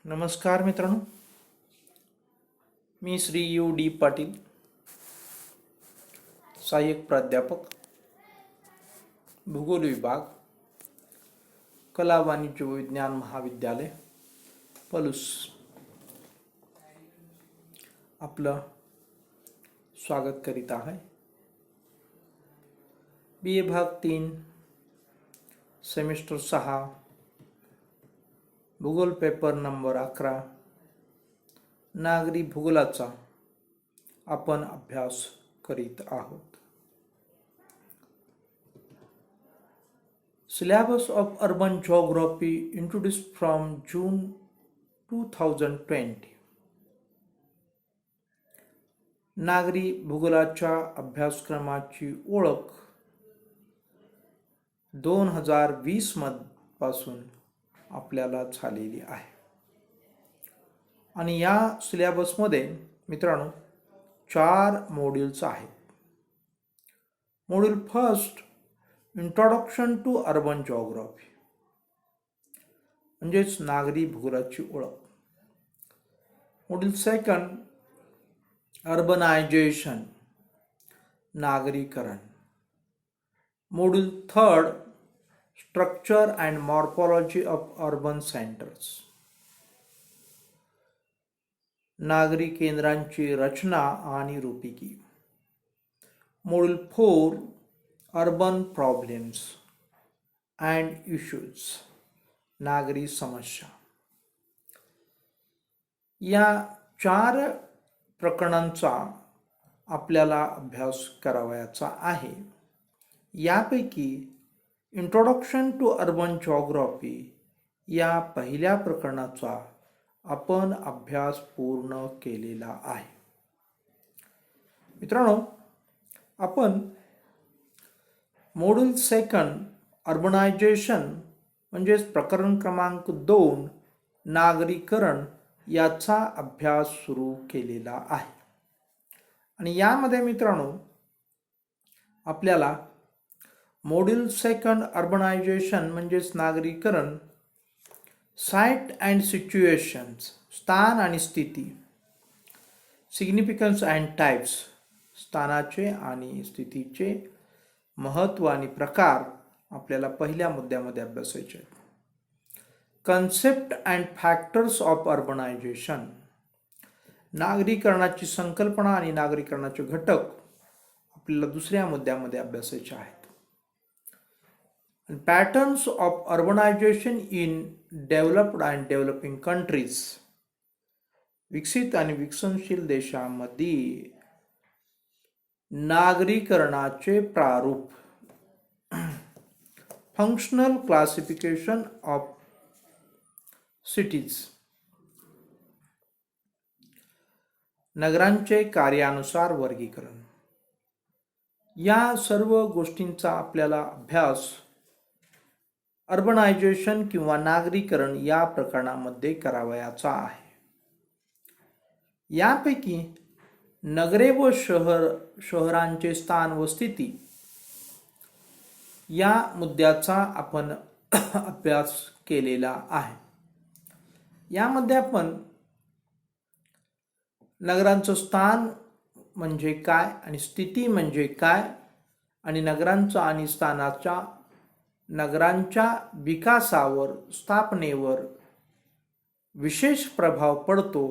नमस्कार मित्रांनो, मी Shri U D Patil, सहाय्यक प्राध्यापक, भूगोल विभाग, कला वाणिज्य विज्ञान महाविद्यालय, पलूस. आपलं स्वागत करीत आहे. BA भाग 3 सेमिस्टर 6 भूगोल पेपर नंबर 11 नागरी भूगोलाचा आपण अभ्यास करीत आहोत. Syllabus of urban geography introduced from June 2020. नागरी भूगोलाच्या अभ्यासक्रमाची ओळख 2020 पासून आपल्याला झालेली आहे. आणि या सिलेबसमध्ये मित्रांनो 4 मॉड्यूल्स आहेत. Module first introduction to urban geography म्हणजेच नागरी भूगोलाची ओळख. मॉड्यूल सेकंड अर्बनायझेशन नागरीकरण. Module third structure and morphology of urban centres नागरी केंद्रांची रचना आणि रूपिकी. Module 4 urban problems and issues नागरी समस्या. या 4 प्रकरणांचा आपल्याला अभ्यास करावयाचा आहे. यापैकी इंट्रोडक्शन टू अर्बन जिओग्राफी या पहिल्या प्रकरणाचा आपण अभ्यास पूर्ण केलेला आहे. मित्रांनो, आपण मॉड्यूल सेकंड अर्बनायझेशन म्हणजेच प्रकरण क्रमांक 2 नागरीकरण याचा अभ्यास सुरू केलेला आहे. आणि यामध्ये मित्रांनो आपल्याला मॉड्यूल सेकंड अर्बनायझेशन म्हणजेच नागरीकरण, साइट अँड सिच्युएशन्स स्थान आणि स्थिती, सिग्निफिकन्स अँड टाइप्स स्थानाचे आणि स्थितीचे महत्त्व आणि प्रकार आपल्याला पहिल्या मुद्द्यामध्ये अभ्यासायचे आहेत. Concept and factors of urbanization नागरीकरणाची संकल्पना आणि नागरीकरणाचे घटक आपल्याला दुसऱ्या मुद्द्यामध्ये अभ्यासायचे आहेत. Patterns of urbanization in developed and developing countries विकसित आणि विकसनशील देशांमध्ये नागरीकरणाचे प्रारूप. फंक्शनल क्लासिफिकेशन ऑफ सिटीज नगरांचे कार्यानुसार वर्गीकरण. या सर्व गोष्टींचा आपल्याला अभ्यास अर्बनायझेशन किंवा नागरीकरण या प्रकरणामध्ये करावयाचा आहे. यापैकी नगरे व शहरांचे स्थान व स्थिती या मुद्द्याचा आपण अभ्यास केलेला आहे. यामध्ये आपण नगरांचं स्थान म्हणजे काय आणि स्थिती म्हणजे काय आणि नगरांचा आणि नगरांच्या विकासावर, स्थापनेवर विशेष प्रभाव पडतो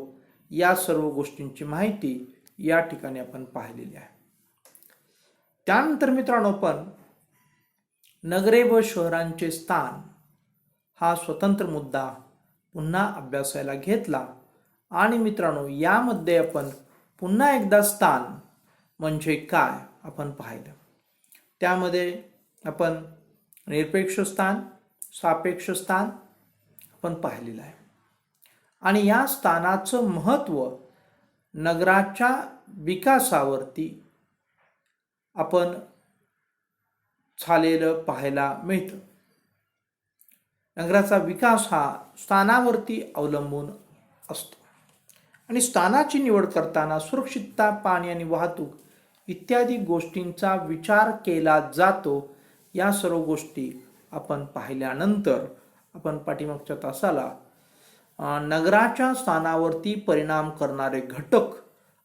या सर्व गोष्टींची माहिती या ठिकाणी आपण पाहिलेली आहे. त्यानंतर मित्रांनो आपण नगरे व शहरांचे स्थान हा स्वतंत्र मुद्दा पुन्हा अभ्यासायला घेतला. आणि मित्रांनो यामध्ये आपण पुन्हा एकदा स्थान म्हणजे काय आपण पाहिलं. त्यामध्ये आपण निरपेक्ष स्थान, सापेक्ष स्थान आपण पाहिलेलं आहे. आणि या स्थानाचं महत्त्व नगराच्या विकासावरती आपण झालेलं पाहायला मिळतं. नगराचा विकास हा स्थानावरती अवलंबून असतो. आणि स्थानाची निवड करताना सुरक्षितता, पाणी आणि वाहतूक इत्यादी गोष्टींचा विचार केला जातो. या सर्व गोष्टी आपण पाहिल्यानंतर आपण पाठीमागच्या तासाला नगराच्या स्थानावरती परिणाम करणारे घटक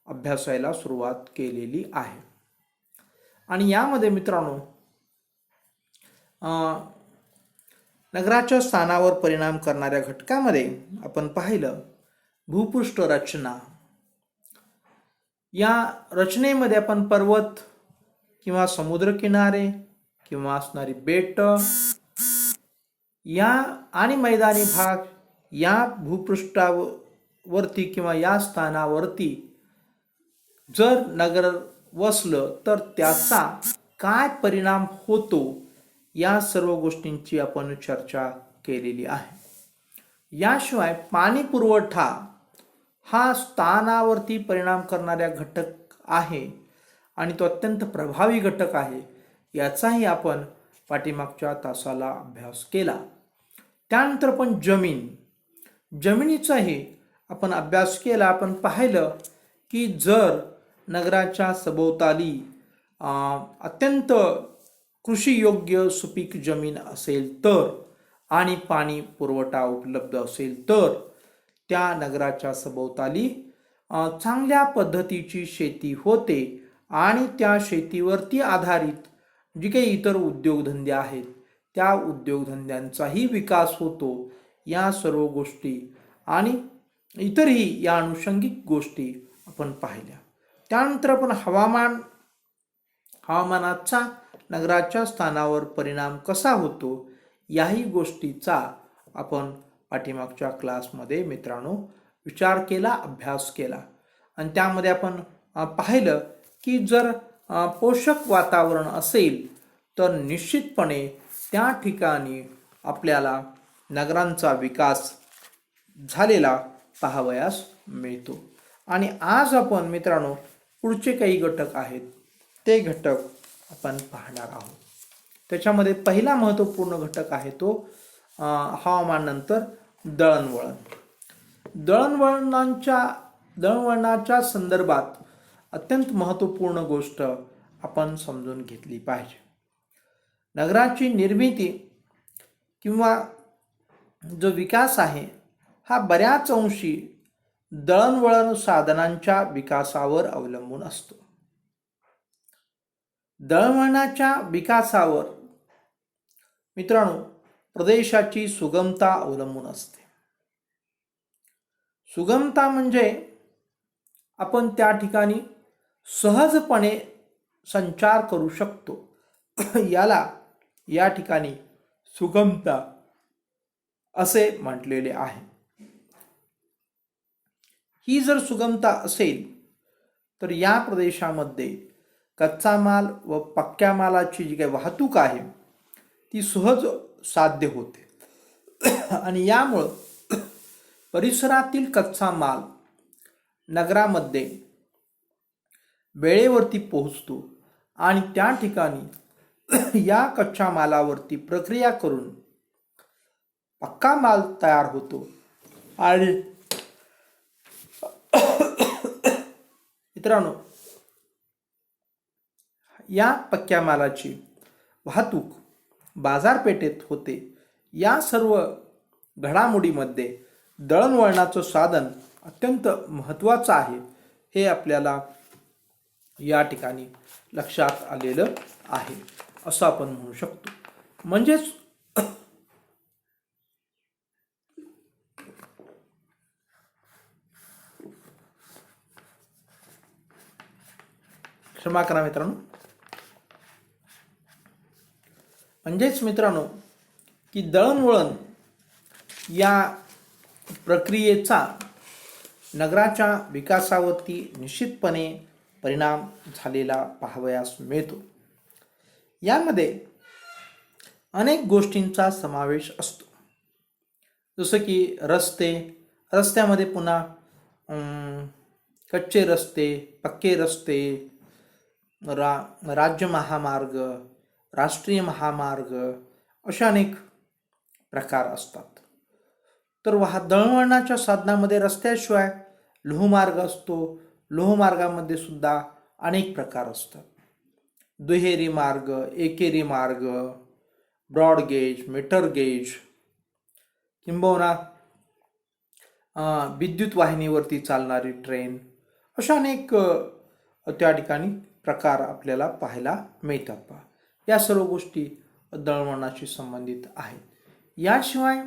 अभ्यासायला सुरुवात केलेली आहे. आणि यामध्ये मित्रांनो नगराच्या स्थानावर परिणाम करणाऱ्या घटकामध्ये आपण पाहिलं भूपृष्ठ रचना. या रचनेमध्ये आपण पर्वत किंवा समुद्रकिनारे किंवा असणारी बेट या आणि मैदानी भाग या भूपृष्ठावरती किंवा या स्थानावरती जर नगर वसलं तर त्याचा काय परिणाम होतो या सर्व गोष्टींची आपण चर्चा केलेली आहे. याशिवाय पाणी पुरवठा हा स्थानावरती परिणाम करणारा घटक आहे आणि तो अत्यंत प्रभावी घटक आहे. याचाही आपण पाठीमागच्या तासाला अभ्यास केला. त्यानंतर पण जमिनीचाही आपण अभ्यास केला. आपण पाहिलं की जर नगराच्या सभोवताली अत्यंत कृषीयोग्य सुपीक जमीन असेल तर आणि पाणी पुरवठा उपलब्ध असेल तर त्या नगराच्या सभोवताली चांगल्या पद्धतीची शेती होते आणि त्या शेतीवरती आधारित जी काही इतर उद्योगधंदे आहेत त्या उद्योगधंद्यांचाही विकास होतो. या सर्व गोष्टी आणि इतरही या अनुषंगिक गोष्टी आपण पाहिल्या. त्यानंतर आपण हवामानाचा नगराच्या स्थानावर परिणाम कसा होतो याही गोष्टीचा आपण पाठीमागच्या क्लासमध्ये मित्रांनो विचार केला, अभ्यास केला. आणि त्यामध्ये आपण पाहिलं की जर पोषक वातावरण असेल तर निश्चितपणे त्या ठिकाणी आपल्याला नगरांचा विकास झालेला पाहावयास मिळतो. आणि आज आपण मित्रांनो पुढचे काही घटक आहेत ते घटक आपण पाहणार आहोत. त्याच्यामध्ये पहिला महत्त्वपूर्ण घटक आहे तो हवामानानंतर दळणवळण. दळणवळणाच्या संदर्भात अत्यंत महत्त्वपूर्ण गोष्ट आपण समजून घेतली पाहिजे. नगराची निर्मिती किंवा जो विकास आहे हा बऱ्याच अंशी दळणवळण साधनांच्या विकासावर अवलंबून असतो. दळणवळणाच्या विकासावर मित्रांनो प्रदेशाची सुगमता अवलंबून असते. सुगमता म्हणजे आपण त्या ठिकाणी सहजपणे संचार करू शकतो. याला या ठिकाणी सुगमता असे म्हटलेले आहे. ही जर सुगमता असेल तर या प्रदेशामध्ये कच्चा माल व पक्क्या मालाची जी काही वाहतूक आहे ती सहज साध्य होते आणि यामुळं परिसरातील कच्चा माल नगरामध्ये वेळेवरती पोहोचतो आणि त्या ठिकाणी या कच्च्या मालावरती प्रक्रिया करून पक्का माल तयार होतो. आणि मित्रांनो या पक्क्या मालाची वाहतूक बाजारपेठेत होते. या सर्व घडामोडीमध्ये दळणवळणाचं साधन अत्यंत महत्त्वाचं आहे हे आपल्याला या ठिकाणी लक्षात आलेलं आहे असं आपण म्हणू शकतो. म्हणजेच क्षमा करा मित्रांनो. म्हणजेच मित्रांनो की दळणवळण या प्रक्रियेचा नगराच्या विकासावरती निश्चितपणे परिणाम झालेला पाहावयास मिळतो. यामध्ये अनेक गोष्टींचा समावेश असतो. जसं की रस्त्यामध्ये पुन्हा कच्चे रस्ते, पक्के रस्ते, राज्य महामार्ग, राष्ट्रीय महामार्ग अशा अनेक प्रकार असतात. तर दळणवळणाच्या साधनामध्ये रस्त्याशिवाय लोहमार्ग असतो. लोहमार्गामध्ये सुद्धा अनेक प्रकार असतात. दुहेरी मार्ग, एकेरी मार्ग, ब्रॉड गेज, मीटर गेज, किंबहुना विद्युत वाहिनीवरती चालणारी ट्रेन, अशा अनेक त्या ठिकाणी प्रकार आपल्याला पाहायला मिळतात पहा. या सर्व गोष्टी दळणवळणाशी संबंधित आहेत. याशिवाय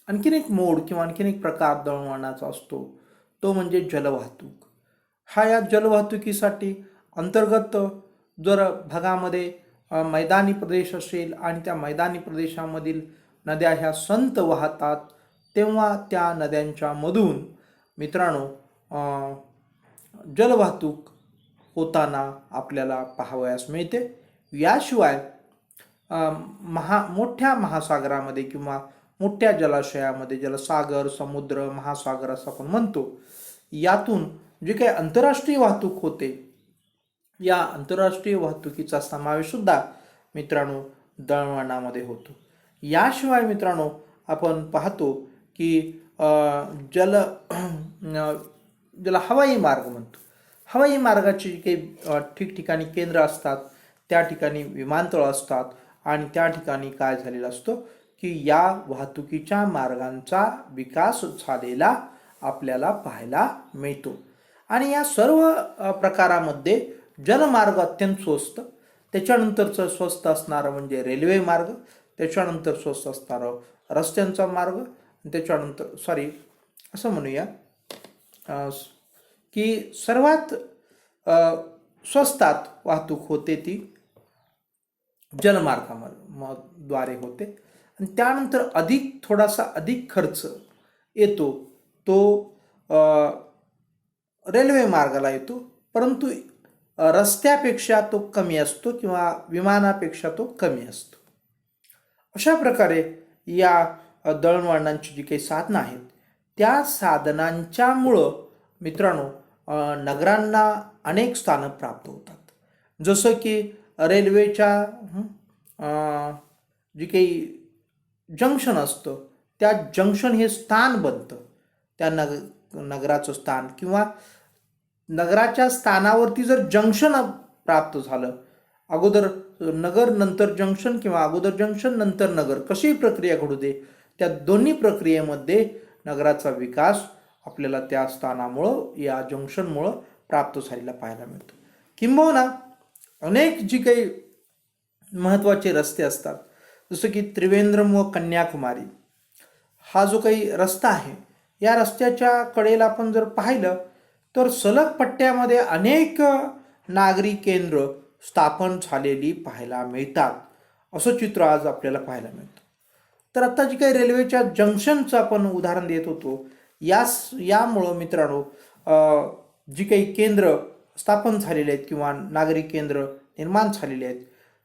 आणखीन एक मोड किंवा आणखीन एक प्रकार दळणवळणाचा असतो, तो म्हणजे जलवाहतूक. हा या जलवाहतुकीसाठी अंतर्गत जर भागामध्ये मैदानी प्रदेश असेल आणि त्या मैदानी प्रदेशामधील नद्या ह्या संत वाहतात, तेव्हा त्या नद्यांच्या मधून मित्रांनो जलवाहतूक होताना आपल्याला पाहावयास मिळते. याशिवाय मोठ्या महासागरामध्ये किंवा मोठ्या जलाशयामध्ये, जलसागर, समुद्र, महासागर असं आपण म्हणतो, यातून जे काही आंतरराष्ट्रीय वाहतूक होते, या आंतरराष्ट्रीय वाहतुकीचा समावेश सुद्धा मित्रांनो दळणवळणामध्ये होतो. याशिवाय मित्रांनो आपण पाहतो की ज्याला हवाई मार्ग म्हणतो, हवाई मार्गाची काही ठिकठिकाणी केंद्र असतात, त्या ठिकाणी विमानतळ असतात आणि त्या ठिकाणी काय झालेलं असतं की या वाहतुकीच्या मार्गांचा विकास झालेला आपल्याला पाहायला मिळतो. आणि या सर्व प्रकारामध्ये जलमार्ग अत्यंत स्वस्त, त्याच्यानंतरचं स्वस्त असणारं म्हणजे रेल्वे मार्ग, त्याच्यानंतर स्वस्त असणारं रस्त्यांचा मार्ग, त्याच्यानंतर असं म्हणूया की सर्वात स्वस्तात वाहतूक होते ती जलमार्गाद्वारे होते. आणि त्यानंतर थोडासा अधिक खर्च येतो तो रेल्वे मार्गाला येतो, परंतु रस्त्यापेक्षा तो कमी असतो किंवा विमानापेक्षा तो कमी असतो. अशा प्रकारे या दळणवळणाची जी काही साधनं आहेत, त्या साधनांच्यामुळं मित्रांनो नगरांना अनेक स्थानं प्राप्त होतात. जसं की रेल्वेच्या जी काही जंक्शन असतं, त्या जंक्शन हे स्थान बनतं, त्या नगराचं स्थान, किंवा नगराच्या स्थानावरती जर जंक्शन प्राप्त झालं, अगोदर नगर नंतर जंक्शन किंवा अगोदर जंक्शन नंतर नगर, कशीही प्रक्रिया घडू दे, त्या दोन्ही प्रक्रियेमध्ये नगराचा विकास आपल्याला त्या स्थानामुळं, या जंक्शनमुळं प्राप्त झालेला पाहायला मिळतो. किंबहुना अनेक जी काही महत्त्वाचे रस्ते असतात, जसं की त्रिवेंद्रम व कन्याकुमारी हा जो काही रस्ता आहे, या रस्त्याच्या कडेला आपण जर पाहिलं तर सलग पट्ट्यामध्ये अनेक नागरी केंद्र स्थापन झालेली पाहायला मिळतात. असं चित्र आज आपल्याला पाहायला मिळतं. तर आता जी काही रेल्वेच्या जंक्शनचं आपण उदाहरण देत होतो, यामुळं मित्रांनो जी काही केंद्र स्थापन झालेले आहेत किंवा नागरी केंद्र निर्माण झालेले आहेत,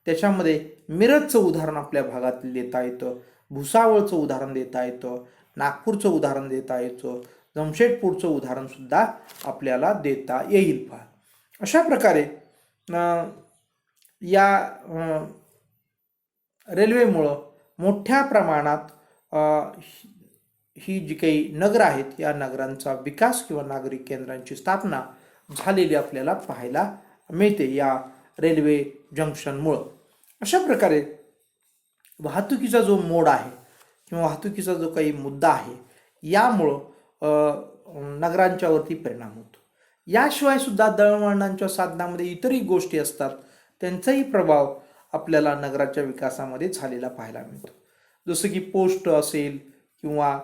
त्याच्यामध्ये मिरजचं उदाहरण आपल्या भागात देता येतं, भुसावळचं उदाहरण देता येतं, नागपूरचं उदाहरण देता येतं, जमशेदपूरचं उदाहरण सुद्धा आपल्याला देता येईल पहा. अशा प्रकारे या रेल्वेमुळं मोठ्या प्रमाणात ही जी काही नगरं आहेत, या नगरांचा विकास किंवा नागरी केंद्रांची स्थापना झालेली आपल्याला पाहायला मिळते या रेल्वे जंक्शनमुळं. अशा प्रकारे वाहतुकीचा जो मोड आहे किंवा वाहतुकीचा जो काही मुद्दा आहे, यामुळं नगरांच्यावरती परिणाम होतो. याशिवाय सुद्धा दळणवळणाच्या साधनामध्ये इतरही गोष्टी असतात, त्यांचाही प्रभाव आपल्याला नगराच्या विकासामध्ये झालेला पाहायला मिळतो. जसं की पोस्ट असेल किंवा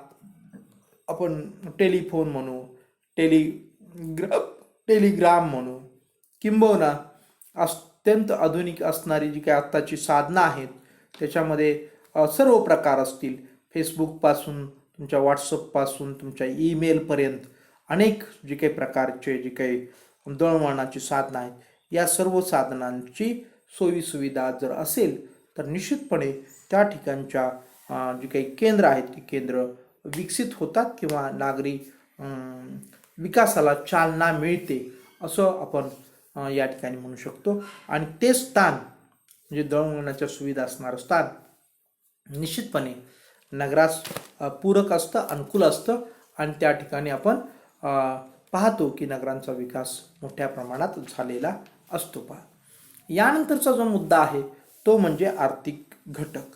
आपण टेलिफोन म्हणू, टेलिग्राम म्हणू, किंबहुना अत्यंत आधुनिक असणारी जी काही आत्ताची साधनं आहेत, त्याच्यामध्ये सर्व प्रकार असतील, फेसबुकपासून तुमच्या व्हॉट्सअपपासून तुमच्या ईमेलपर्यंत अनेक जे काही प्रकारचे जी काही दळणवळणाची साधनं आहेत, या सर्व साधनांची सोयीसुविधा जर असेल तर निश्चितपणे त्या ठिकाणच्या जी काही केंद्र आहेत, ती केंद्र विकसित होतात किंवा नागरी विकासाला चालना मिळते, असं आपण या ठिकाणी म्हणू शकतो. आणि ते स्थान म्हणजे दळणवळणाच्या सुविधा असणारं स्थान निश्चितपणे नगरास पूरक असतं, अनुकूल असतं, आणि त्या ठिकाणी आपण पाहतो की नगरांचा विकास मोठ्या प्रमाणात झालेला असतो पहा. यानंतरचा जो मुद्दा आहे तो म्हणजे आर्थिक घटक.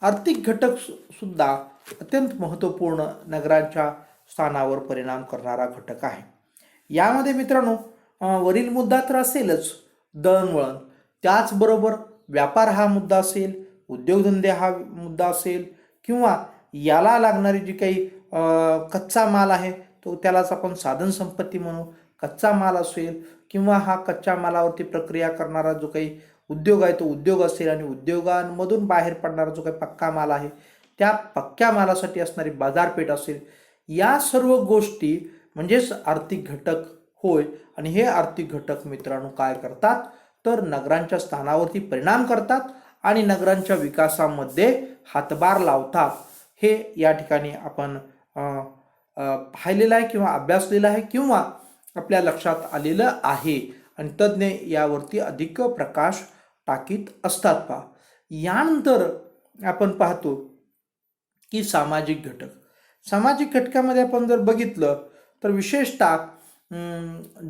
आर्थिक घटक सुद्धा अत्यंत महत्त्वपूर्ण नगरांच्या स्थानावर परिणाम करणारा घटक आहे. यामध्ये मित्रांनो वरील मुद्दा तर असेलच, दळणवळण, त्याचबरोबर व्यापार हा मुद्दा असेल, उद्योगधंदे हा मुद्दा असेल, किंवा याला लागणारी जी काही कच्चा माल आहे तो त्यालाच आपण साधन संपत्ती म्हणू, कच्चा माल असेल, किंवा हा कच्च्या मालावरती प्रक्रिया करणारा जो काही उद्योग आहे तो उद्योग असेल, आणि उद्योगांमधून बाहेर पडणारा जो काही पक्का माल आहे त्या पक्क्या मालासाठी असणारी बाजारपेठ असेल, या सर्व गोष्टी म्हणजेच आर्थिक घटक होय. आणि हे आर्थिक घटक मित्रांनो काय करतात तर नगरांच्या स्थानावरती परिणाम करतात आणि नगरांच्या विकासामध्ये हातभार लावतात. हे या ठिकाणी आपण पाहिलेलं आहे किंवा अभ्यासलेलं आहे किंवा आपल्या लक्षात आलेलं आहे, आणि तज्ज्ञ यावरती अधिक प्रकाश टाकीत असतात. पहा, यानंतर आपण पाहतो की सामाजिक घटक. सामाजिक घटकामध्ये आपण जर बघितलं तर विशेषतः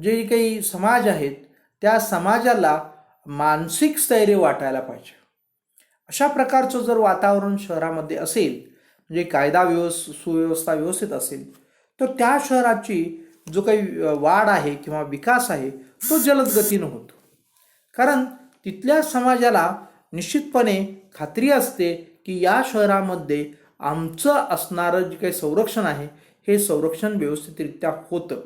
जे काही समाज आहेत त्या समाजाला मानसिक स्थैर्य वाटायला पाहिजे. अशा प्रकारचं जर वातावरण शहरामध्ये असेल, म्हणजे कायदा सुव्यवस्था व्यवस्थित असेल, तर त्या शहराची जो काही वाढ आहे किंवा विकास आहे तो जलद गतीनं होतो. कारण तिथल्या समाजाला निश्चितपणे खात्री असते की या शहरामध्ये आमचं असणारं जे काही संरक्षण आहे हे संरक्षण व्यवस्थितरित्या होतं.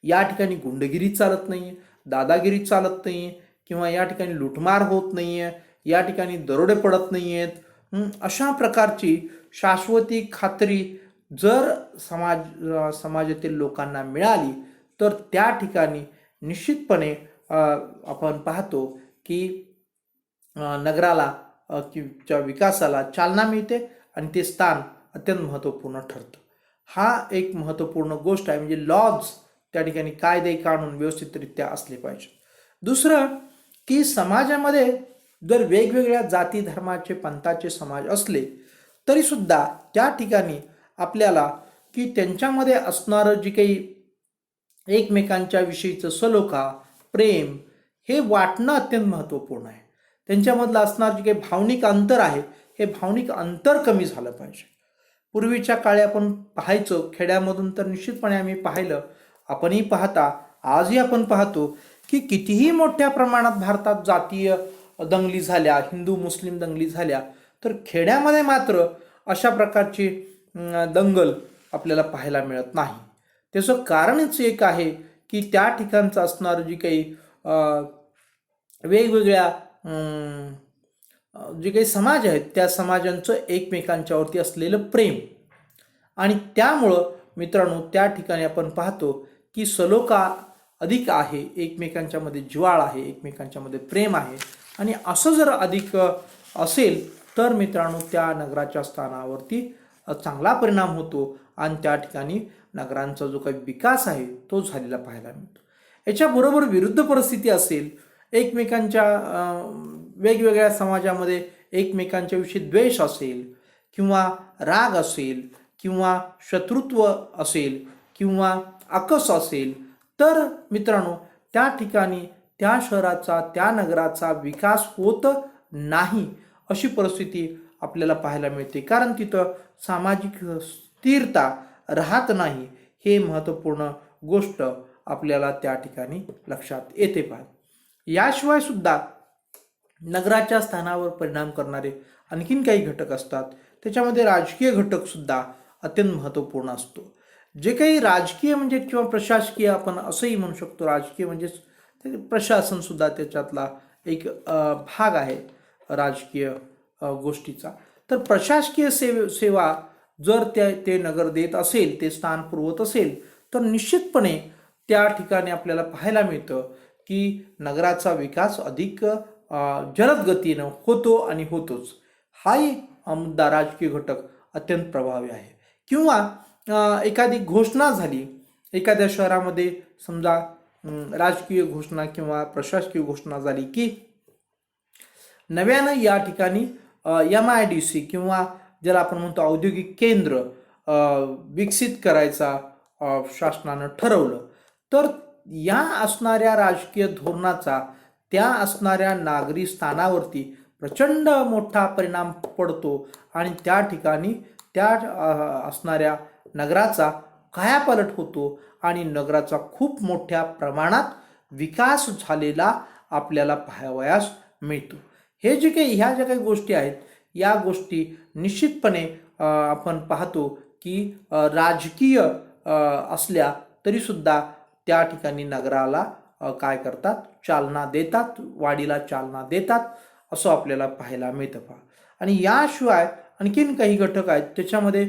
या ठिकाणी गुंडगिरी चालत नाही आहे, दादागिरी चालत नाही आहे, किंवा या ठिकाणी लुटमार होत नाही आहे, या ठिकाणी दरोडे पडत नाही आहेत. अशा प्रकारची शाश्वती खात्री जर समाजातील लोकांना मिळाली तर त्या ठिकाणी निश्चितपणे आपण पाहतो की नगराला च्या विकासाला चालना मिळते आणि ते स्थान अत्यंत महत्त्वपूर्ण ठरतं. हा एक महत्त्वपूर्ण गोष्ट आहे. म्हणजे लॉज त्या ठिकाणी कायदे कानून व्यवस्थितरित्या असले पाहिजे. दुसरं की समाजामध्ये जर वेगवेगळ्या जाती धर्माचे पंथाचे समाज असले तरी सुद्धा त्या ठिकाणी आपल्याला की त्यांच्यामध्ये असणारं जे काही एकमेकांच्या विषयीचं सलोखा प्रेम हे वाटणं अत्यंत महत्त्वपूर्ण आहे. त्यांच्यामधलं असणारं जे काही भावनिक अंतर आहे हे भावनिक अंतर कमी झालं पाहिजे. पूर्वीच्या काळी आपण पाहायचो खेड्यामधून तर निश्चितपणे आम्ही पाहिलं, आपणही पाहता आजही आपण पाहतो की कितीही मोठ्या प्रमाणात भारतात जातीय दंगली झाल्या, हिंदू मुस्लिम दंगली झाल्या, तर खेड्यामध्ये मात्र अशा प्रकारची दंगल आपल्याला पाहायला मिळत नाही. त्याचं कारणच एक आहे की त्या ठिकाणचं असणारं जी काही वेगवेगळ्या जे काही समाज आहेत त्या समाजांचं एकमेकांच्यावरती असलेलं प्रेम, आणि त्यामुळं मित्रांनो त्या ठिकाणी आपण पाहतो की सलोखा अधिक आहे, एकमेकांच्या मध्ये जिव्हाळ आहे, एकमेकांच्या मध्ये प्रेम आहे. आणि असं जर अधिक असेल तर मित्रांनो त्या नगराच्या स्थानावरती चांगला परिणाम होतो आणि त्या ठिकाणी नगरांचा जो काही विकास आहे तो झालेला पाहायला मिळतो. याच्याबरोबर विरुद्ध परिस्थिती असेल, एकमेकांच्या वेगवेगळ्या समाजामध्ये एकमेकांच्या विषयी द्वेष असेल किंवा राग असेल किंवा शत्रुत्व असेल किंवा अकस असेल, तर मित्रांनो त्या ठिकाणी त्या शहराचा त्या नगराचा विकास होत नाही अशी परिस्थिती आपल्याला पाहायला मिळते. कारण तिथं सामाजिक स्थिरता राहत नाही. हे महत्त्वपूर्ण गोष्ट आपल्याला त्या ठिकाणी लक्षात येते. पहा, याशिवाय सुद्धा नगराच्या स्थानावर परिणाम करणारे आणखीन काही घटक असतात. त्याच्यामध्ये राजकीय घटक सुद्धा अत्यंत महत्त्वपूर्ण असतो. जे काही राजकीय म्हणजे किंवा प्रशासकीय आपण असंही म्हणू शकतो, राजकीय म्हणजेच प्रशासन सुद्धा त्याच्यातला एक भाग आहे राजकीय गोष्टीचा. तर प्रशासकीय सेवा जर ते नगर देत असेल, ते स्थान पुरवत असेल, तर निश्चितपणे त्या ठिकाणी आपल्याला पाहायला मिळतं की नगराचा विकास अधिक जलद गतीनं होतो आणि होतोच. हाही मुद्दा राजकीय घटक अत्यंत प्रभावी आहे. किंवा एखादी घोषणा झाली एखाद्या शहरामध्ये, समजा राजकीय घोषणा किंवा प्रशासकीय घोषणा झाली की नव्यानं या ठिकाणी MIDC किंवा ज्याला आपण म्हणतो औद्योगिक केंद्र विकसित करायचा शासनानं ठरवलं, तर या असणाऱ्या राजकीय धोरणाचा त्या असणाऱ्या नागरी स्थानावरती प्रचंड मोठा परिणाम पडतो आणि त्या ठिकाणी त्या असणाऱ्या नगराचा कायापालट होतो आणि नगराचा खूप मोठ्या प्रमाणात विकास झालेला आपल्याला पाहावयास मिळतो. हे जे काही ह्या ज्या काही गोष्टी आहेत या गोष्टी निश्चितपणे आपण पाहतो की राजकीय असल्या तरीसुद्धा त्या ठिकाणी नगराला काय करतात, चालना देतात, वाढीला चालना देतात असं आपल्याला पाहायला मिळतं पहा. आणि याशिवाय आणखीन काही घटक आहेत त्याच्यामध्ये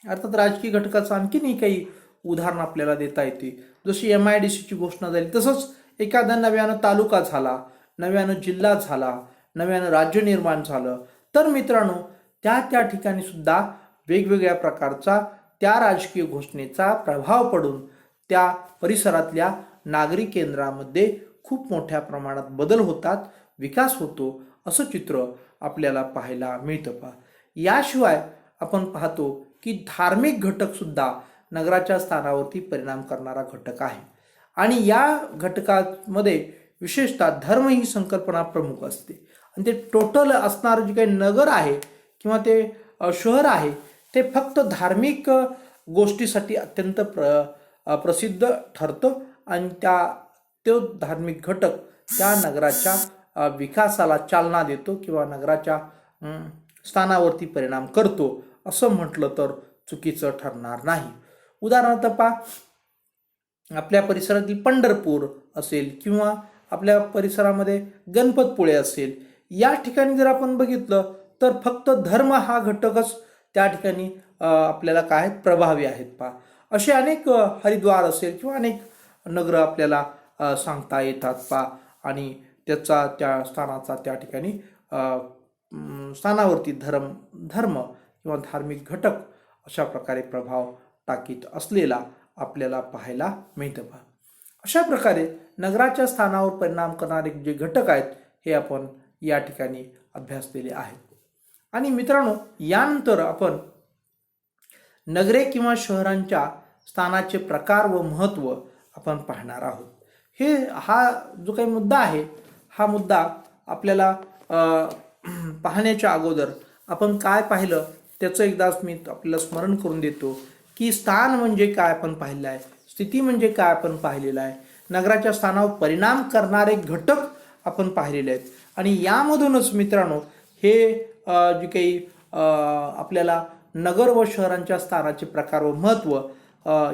अर्थात राजकीय घटकाचं आणखीनही काही उदाहरण आपल्याला देता येते. जशी MIDCची घोषणा झाली तसंच एखादा नव्यानं तालुका झाला, नव्यानं जिल्हा झाला, नव्यानं राज्य निर्माण झालं तर मित्रांनो त्या ठिकाणी सुद्धा वेगवेगळ्या प्रकारचा त्या राजकीय घोषणेचा प्रभाव पडून त्या परिसरातल्या नागरी केंद्रामध्ये खूप मोठ्या प्रमाणात बदल होतात, विकास होतो असं चित्र आपल्याला पाहायला मिळतं पहा. याशिवाय आपण पाहतो की धार्मिक घटक सुद्धा नगराच्या स्थानावरती परिणाम करणारा घटक आहे आणि या घटकामध्ये विशेषतः धर्म ही संकल्पना प्रमुख असते आणि ते टोटल असणारं जे काही नगर आहे किंवा ते शहर आहे ते फक्त धार्मिक गोष्टीसाठी अत्यंत प्रसिद्ध ठरतं आणि तो धार्मिक घटक त्या नगराच्या विकासाला चालना देतो किंवा नगराच्या स्थानावरती परिणाम करतो असं म्हटलं तर चुकीचं ठरणार नाही. उदाहरणार्थ पहा, आपल्या परिसरातील पंढरपूर असेल किंवा आपल्या परिसरामध्ये गणपतपुळे असेल, या ठिकाणी जर आपण बघितलं तर फक्त धर्म हा घटकच त्या ठिकाणी आपल्याला काय प्रभावी आहेत पहा. असे अनेक हरिद्वार असेल किंवा अनेक नगरं आपल्याला सांगता येतात पहा आणि त्याचा त्या स्थानाचा त्या ठिकाणी स्थानावरती धर्म किंवा धार्मिक घटक अशा प्रकारे प्रभाव टाकीत असलेला आपल्याला पाहायला मिळतं पहा. अशा प्रकारे नगराच्या स्थानावर परिणाम करणारे जे घटक आहेत हे आपण या ठिकाणी अभ्यासलेले आहेत. आणि मित्रांनो यानंतर आपण नगरे किंवा शहरांच्या स्थानाचे प्रकार व महत्त्व आपण पाहणार आहोत. हा जो काही मुद्दा आहे हा मुद्दा आपल्याला पाहण्याच्या अगोदर आपण काय पाहिलं त्याचं एकदाच मी आपल्याला स्मरण करून देतो की स्थान म्हणजे काय आपण पाहिलं आहे, स्थिती म्हणजे काय आपण पाहिलेलं आहे, नगराच्या स्थानावर परिणाम करणारे घटक आपण पाहिलेले आहेत आणि यामधूनच मित्रांनो हे जे काही आपल्याला नगर व शहरांच्या स्थानाचे प्रकार व महत्त्व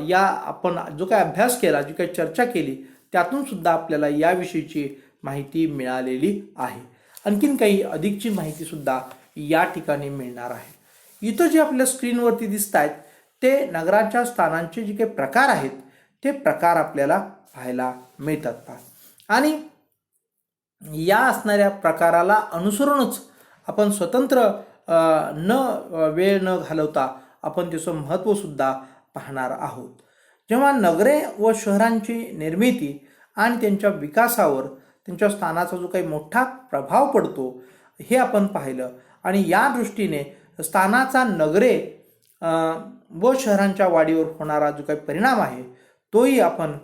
या आपण जो काही अभ्यास केला, जी काही चर्चा केली त्यातून सुद्धा आपल्याला याविषयीची माहिती मिळालेली आहे. आणखीन काही अधिकची माहिती सुद्धा या ठिकाणी मिळणार आहे. इथं जे आपल्या स्क्रीनवरती दिसत आहेत ते नगराच्या स्थानांचे जे काही प्रकार आहेत ते प्रकार आपल्याला पाहायला मिळतात पहा. आणि या असणाऱ्या प्रकाराला अनुसरूनच आपण स्वतंत्र वेळ न घालवता आपण त्याचं महत्त्व सुद्धा पाहणार आहोत. जेव्हा नगरे व शहरांची निर्मिती आणि त्यांच्या विकासावर त्यांच्या स्थानाचा जो काही मोठा प्रभाव पडतो हे आपण पाहिलं आणि या दृष्टीने स्थानाचा नगरे व शहरांच्या वाढीवर होणारा जो काही परिणाम आहे तोही आपण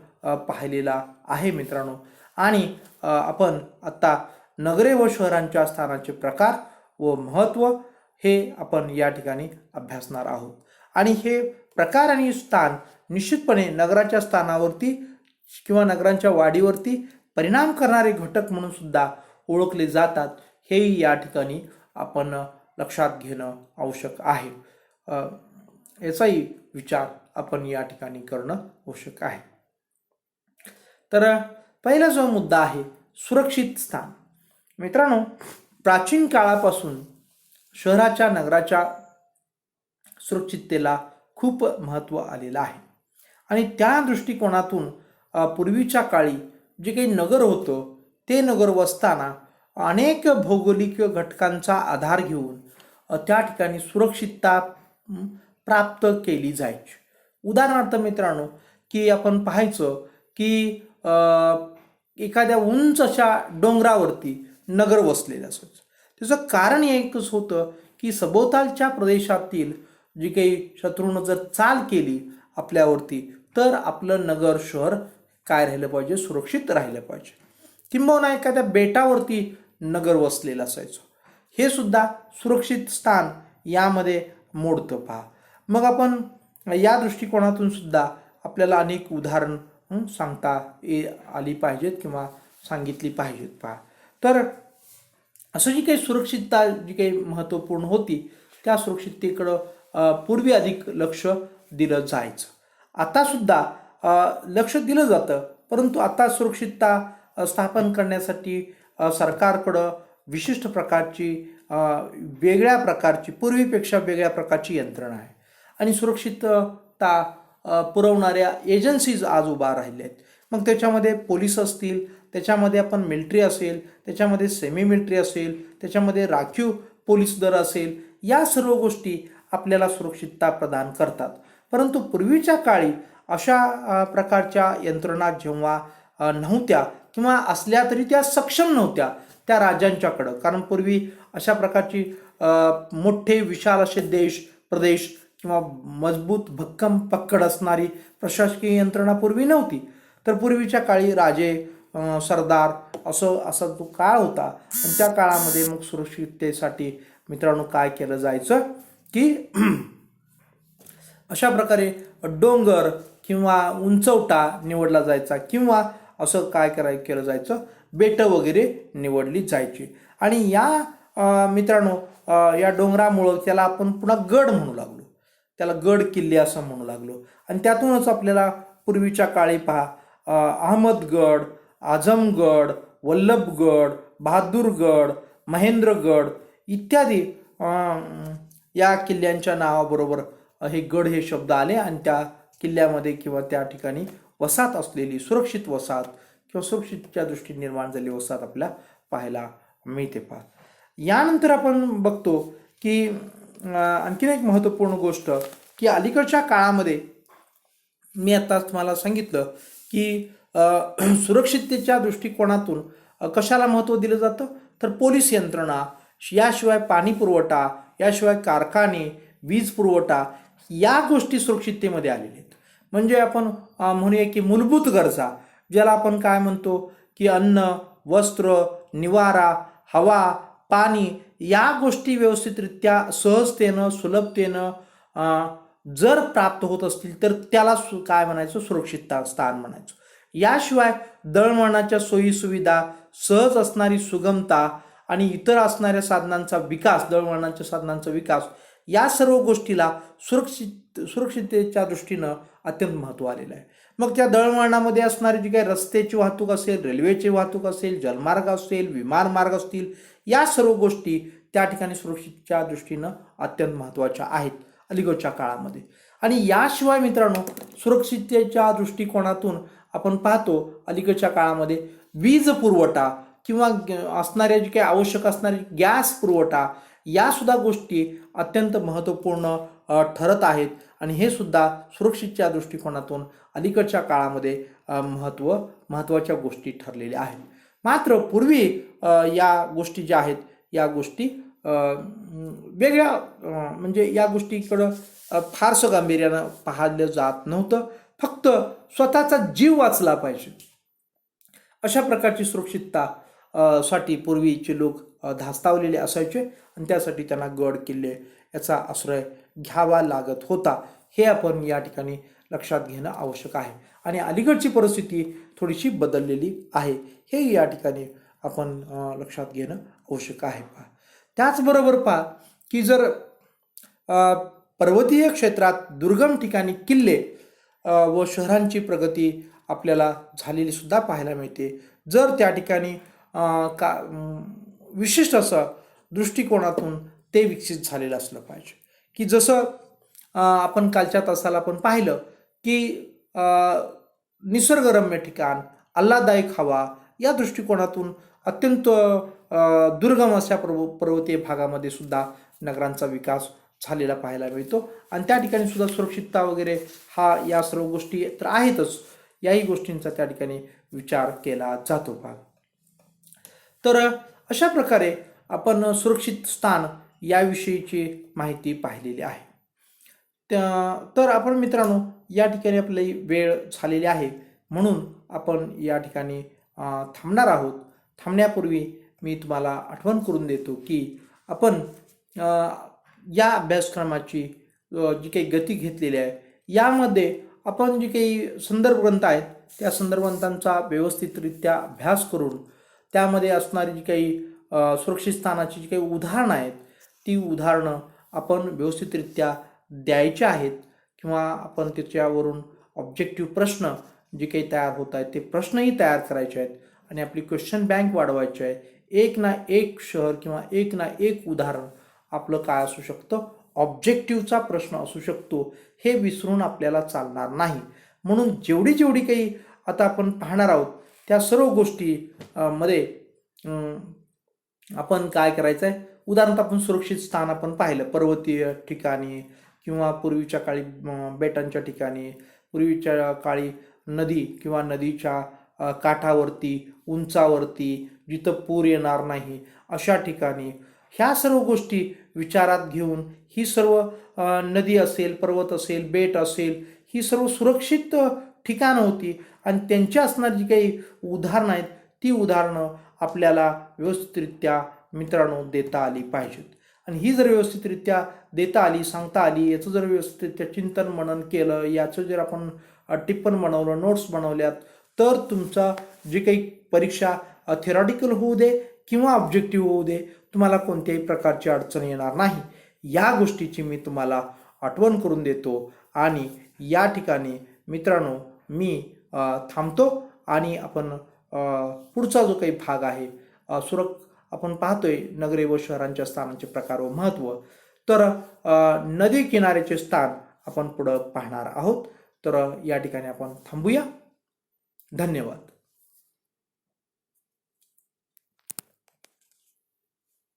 पाहिलेला आहे मित्रांनो. आणि आपण आता नगरे व शहरांच्या स्थानाचे प्रकार व महत्त्व हे आपण या ठिकाणी अभ्यासणार आहोत. आणि हे प्रकार आणि स्थान निश्चितपणे नगराच्या स्थानावरती किंवा नगरांच्या वाढीवरती परिणाम करणारे घटक म्हणून सुद्धा ओळखले जातात. हेही या ठिकाणी आपण लक्षात घेणं आवश्यक आहे. याचाही विचार आपण या ठिकाणी करणं आवश्यक आहे. तर पहिला जो मुद्दा आहे सुरक्षित स्थान. मित्रांनो प्राचीन काळापासून शहराच्या नगराच्या सुरक्षिततेला खूप महत्त्व आलेलं आहे आणि त्या दृष्टिकोनातून पूर्वीच्या काळी जे काही नगर होतं ते नगर वसताना अनेक भौगोलिक घटकांचा आधार घेऊन त्या ठिकाणी सुरक्षितता प्राप्त केली जायची. उदाहरणार्थ मित्रांनो की आपण पाहायचं की एखाद्या उंच अशा डोंगरावरती नगर वसलेलं असायचं. त्याचं कारण एकच होतं की सभोवतालच्या प्रदेशातील जी काही शत्रूनं जर चाल केली आपल्यावरती तर आपलं नगर शहर काय राहिलं पाहिजे, सुरक्षित राहिलं पाहिजे. किंबहुना एखाद्या बेटावरती नगर वसलेलं असायचं. हे सुद्धा सुरक्षित स्थान यामध्ये मोडतं पहा. मग आपण या दृष्टिकोनातून सुद्धा आपल्याला अनेक उदाहरण सांगता आली पाहिजेत किंवा सांगितली पाहिजेत पहा. तर असं जी काही सुरक्षितता जी काही महत्त्वपूर्ण होती त्या सुरक्षिततेकडं पूर्वी अधिक लक्ष दिलं जायचं. आता सुद्धा लक्ष दिलं जातं, परंतु आता सुरक्षितता स्थापन करण्यासाठी सरकारकडं विशिष्ट प्रकारची वेगळ्या प्रकारची पूर्वीपेक्षा वेगळ्या प्रकारची यंत्रणा आहे आणि सुरक्षितता पुरवणाऱ्या एजन्सीज आज उभा राहिल्या आहेत. मग त्याच्यामध्ये पोलीस असतील, त्याच्यामध्ये आपण मिलिटरी असेल, त्याच्यामध्ये सेमी मिलिटरी असेल, त्याच्यामध्ये राखीव पोलीस दल असेल, या सर्व गोष्टी आपल्याला सुरक्षितता प्रदान करतात. परंतु पूर्वीच्या काळी अशा प्रकारच्या यंत्रणा जेव्हा नव्हत्या किंवा असल्या तरी त्या सक्षम नव्हत्या त्या राज्यांच्याकडं, कारण पूर्वी अशा प्रकारची मोठे विशाल असे देश प्रदेश किंवा मजबूत भक्कम पक्कड असणारी प्रशासकीय यंत्रणा पूर्वी नव्हती. तर पूर्वीच्या काळी राजे सरदार असा जो काळ होता आणि त्या काळामध्ये मग सुरक्षिततेसाठी मित्रांनो काय केलं जायचं की अशा प्रकारे डोंगर किंवा उंचवटा निवडला जायचा किंवा असं काय केलं जायचं बेटं वगैरे निवडली जायची. आणि या मित्रांनो या डोंगरामुळं त्याला आपण पुन्हा गड म्हणू लागलो, त्याला गड किल्ले असं म्हणू लागलो. आणि त्यातूनच आपल्याला पूर्वीच्या काळी पहा अहमदगड, आझमगड, वल्लभगड, बहादूरगड, महेंद्रगड इत्यादी या किल्ल्यांच्या नावाबरोबर हे गड हे शब्द आले आणि त्या किल्ल्यामध्ये किंवा त्या ठिकाणी वसाहत असलेली सुरक्षित वसाहत किंवा सुरक्षितच्या दृष्टीने निर्माण झालेली वसाहत आपल्याला पाहायला मिळते पहा. यानंतर आपण बघतो की आणखीन एक महत्त्वपूर्ण गोष्ट की अलीकडच्या काळामध्ये मी आत्ताच तुम्हाला सांगितलं की सुरक्षिततेच्या दृष्टिकोनातून कशाला महत्त्व दिलं जातं तर पोलीस यंत्रणा, याशिवाय पाणी पुरवठा, याशिवाय कारखाने, वीज पुरवठा या गोष्टी सुरक्षिततेमध्ये आलेल्या आहेत. म्हणजे आपण म्हणूया की मूलभूत गरजा ज्याला आपण काय म्हणतो की अन्न, वस्त्र, निवारा, हवा, पाणी या गोष्टी व्यवस्थितरित्या सहजतेनं सुलभतेनं जर प्राप्त होत असतील तर त्याला काय म्हणायचं सुरक्षितता स्थान म्हणायचं. याशिवाय दळणवळणाच्या सोयी सुविधा, सहज असणारी सुगमता आणि इतर असणाऱ्या साधनांचा विकास, दळणवळणाच्या साधनांचा विकास या सर्व गोष्टीला सुरक्षिततेच्या दृष्टीनं अत्यंत महत्त्व आलेलं आहे. मग त्या दळणवळणामध्ये असणारी जी काही रस्त्याची वाहतूक असेल, रेल्वेची वाहतूक असेल, जलमार्ग असेल, विमानमार्ग असतील, या सर्व गोष्टी त्या ठिकाणी सुरक्षिततेच्या दृष्टीनं अत्यंत महत्त्वाच्या आहेत अलीकडच्या काळामध्ये. आणि याशिवाय मित्रांनो सुरक्षिततेच्या दृष्टिकोनातून आपण पाहतो अलीकडच्या काळामध्ये वीज पुरवठा किंवा असणाऱ्या जी काही आवश्यक असणारी गॅस पुरवठा या सुद्धा गोष्टी अत्यंत महत्त्वपूर्ण ठरत आहेत आणि हे सुद्धा सुरक्षिततेच्या दृष्टिकोनातून अलीकडच्या काळामध्ये महत्त्वाच्या गोष्टी ठरलेल्या आहेत. मात्र पूर्वी या गोष्टी ज्या आहेत या गोष्टी वेगळ्या म्हणजे या गोष्टीकडं फारसं गांभीर्यानं पाहिलं जात नव्हतं. फक्त स्वतःचा जीव वाचला पाहिजे अशा प्रकारची सुरक्षितता साठी पूर्वीचे लोक धास्तावलेले असायचे आणि त्यासाठी त्यांना गड किल्ले याचा आश्रय घ्यावा लागत होता. हे आपण या ठिकाणी लक्षात घेणं आवश्यक आहे. आणि अलीकडची परिस्थिती थोडीशी बदललेली आहे हे या ठिकाणी आपण लक्षात घेणं आवश्यक आहे. पहा त्याचबरोबर पहा की जर पर्वतीय क्षेत्रात दुर्गम ठिकाणी किल्ले व शहरांची प्रगती आपल्याला झालेली सुद्धा पाहायला मिळते. जर त्या ठिकाणी विशिष्ट असं दृष्टिकोनातून ते विकसित झालेलं असलं पाहिजे की जसं आपण कालच्या तासाला आपण पाहिलं की निसर्गरम्य ठिकाण, आल्हाददायक हवा या दृष्टिकोनातून अत्यंत दुर्गम अशा पर्वतीय भागामध्ये सुद्धा नगरांचा विकास झालेला पाहायला मिळतो आणि त्या ठिकाणी सुद्धा सुरक्षितता वगैरे हा या सर्व गोष्टी तर आहेतच, याही गोष्टींचा त्या ठिकाणी विचार केला जातो. पहा तर अशा प्रकारे आपण सुरक्षित स्थान याविषयीची माहिती पाहिलेली आहे. तर आपण मित्रांनो या ठिकाणी आपली वेळ झालेली आहे म्हणून आपण या ठिकाणी थांबणार आहोत. थांबण्यापूर्वी मी तुम्हाला आठवण करून देतो की आपण या अभ्यासक्रमाची जी काही गती घेतलेली आहे यामध्ये आपण जी काही संदर्भ ग्रंथ आहेत त्या संदर्भ ग्रंथांचा व्यवस्थितरित्या अभ्यास करून त्यामध्ये असणारी जी काही सुरक्षित स्थानाची जी काही उदाहरणं आहेत ती उदाहरणं आपण व्यवस्थितरित्या द्यायची आहेत किंवा आपण त्याच्यावरून ऑब्जेक्टिव्ह प्रश्न जे काही तयार होत आहेत ते प्रश्नही तयार करायचे आहेत आणि आपली क्वेश्चन बँक वाढवायची आहे. एक ना एक शहर किंवा एक ना एक उदाहरण आपलं काय असू शकतं, ऑब्जेक्टिव्हचा प्रश्न असू शकतो, हे विसरून आपल्याला चालणार नाही. म्हणून जेवढी जेवढी काही आता आपण पाहणार आहोत त्या सर्व गोष्टी मध्ये आपण काय करायचं आहे, उदाहरणार्थ आपण सुरक्षित स्थान आपण पाहिलं पर्वतीय ठिकाणी किंवा पूर्वीच्या काळी बेटांच्या ठिकाणी, पूर्वीच्या काळी नदी किंवा नदीच्या काठावरती उंचावरती जिथं पूर येणार नाही अशा ठिकाणी ह्या सर्व गोष्टी विचारात घेऊन ही सर्व नदी असेल, पर्वत असेल, बेट असेल, ही सर्व सुरक्षित ठिकाणं होती आणि त्यांची असणारी जी काही उदाहरणं आहेत ती उदाहरणं आपल्याला व्यवस्थितरित्या मित्रांनो देता आली पाहिजेत. आणि ही जर व्यवस्थितरित्या देता आली, सांगता आली, याचं जर व्यवस्थितरित्या चिंतन मनन केलं, याचं जर आपण टिप्पण बनवलं, नोट्स बनवल्यात, तर तुमचा जी काही परीक्षा थेरॉटिकल होऊ दे किंवा ऑब्जेक्टिव्ह होऊ दे, तुम्हाला कोणत्याही प्रकारची अडचण येणार नाही. या गोष्टीची मी तुम्हाला आठवण करून देतो आणि या ठिकाणी मित्रांनो मी थांबतो आणि आपण पुढचा जो काही भाग आहे आपण पाहतोय नगरे व शहरांच्या स्थानांचे प्रकार व महत्त्व, तर नदी किनाऱ्याचे स्थान आपण पुढं पाहणार आहोत. तर या ठिकाणी आपण थांबूया. धन्यवाद.